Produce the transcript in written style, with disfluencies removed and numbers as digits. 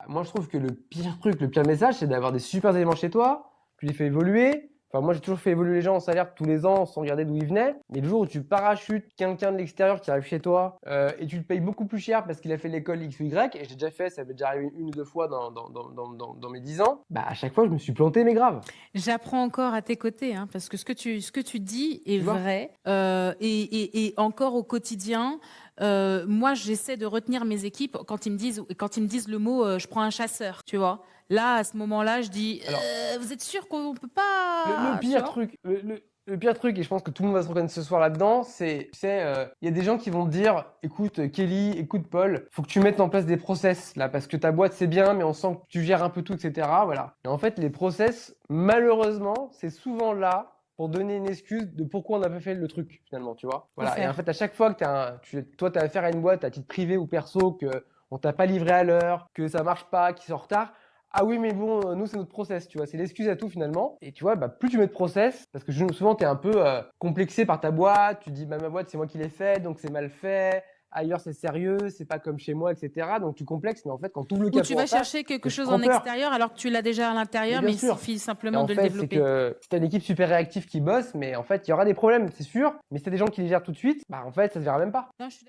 moi, je trouve que le pire truc, le pire message, c'est d'avoir des super éléments chez toi, tu les fais évoluer. Enfin, moi, j'ai toujours fait évoluer les gens en salaire tous les ans sans regarder d'où ils venaient. Mais le jour où tu parachutes quelqu'un de l'extérieur qui arrive chez toi et tu le payes beaucoup plus cher parce qu'il a fait l'école X ou Y, et j'ai déjà fait, ça m'est déjà arrivé une ou deux fois dans mes 10 ans, bah à chaque fois, je me suis planté, mais grave. J'apprends encore à tes côtés, hein, parce que ce que tu dis est Tu vois? vrai. Et encore au quotidien, moi, j'essaie de retenir mes équipes quand ils me disent le mot je prends un chasseur, tu vois. Là, à ce moment-là, je dis Alors, vous êtes sûr qu'on peut le pas, tu pire vois. truc, le pire truc, et je pense que tout le monde va se reconnaître ce soir là-dedans, c'est, tu sais, il y a des gens qui vont te dire, écoute Kelly, écoute Paul, faut que tu mettes en place des process là, parce que ta boîte c'est bien, mais on sent que tu gères un peu tout, etc. Voilà. Et en fait, les process, malheureusement, c'est souvent là pour donner une excuse de pourquoi on n'a pas fait le truc finalement, tu vois. Faut Voilà. Et en faire. fait, à chaque fois que toi, tu as affaire à une boîte à titre privé ou perso, que on t'a pas livré à l'heure, que ça marche pas, qu'ils sont en retard, ah oui, mais bon, nous, c'est notre process, tu vois. C'est l'excuse à tout, finalement. Et tu vois, bah, plus tu mets de process, parce que souvent, tu es un peu complexé par ta boîte. Tu dis, bah, ma boîte, c'est moi qui l'ai fait, donc c'est mal fait. Ailleurs, c'est sérieux, c'est pas comme chez moi, etc. Donc tu complexes, mais en fait, quand tu ouvres le Ou tu capot en vas face, chercher quelque mais tu chose prends en peur. extérieur alors que tu l'as déjà à Mais l'intérieur, bien mais il sûr. suffit Et simplement en de le fait, c'est développer. que si tu as une équipe super réactive qui bosse, mais en fait, il y aura des problèmes, c'est sûr. Mais si t'as des gens qui les gèrent tout de suite, bah, en fait, ça se verra même pas. Non, je suis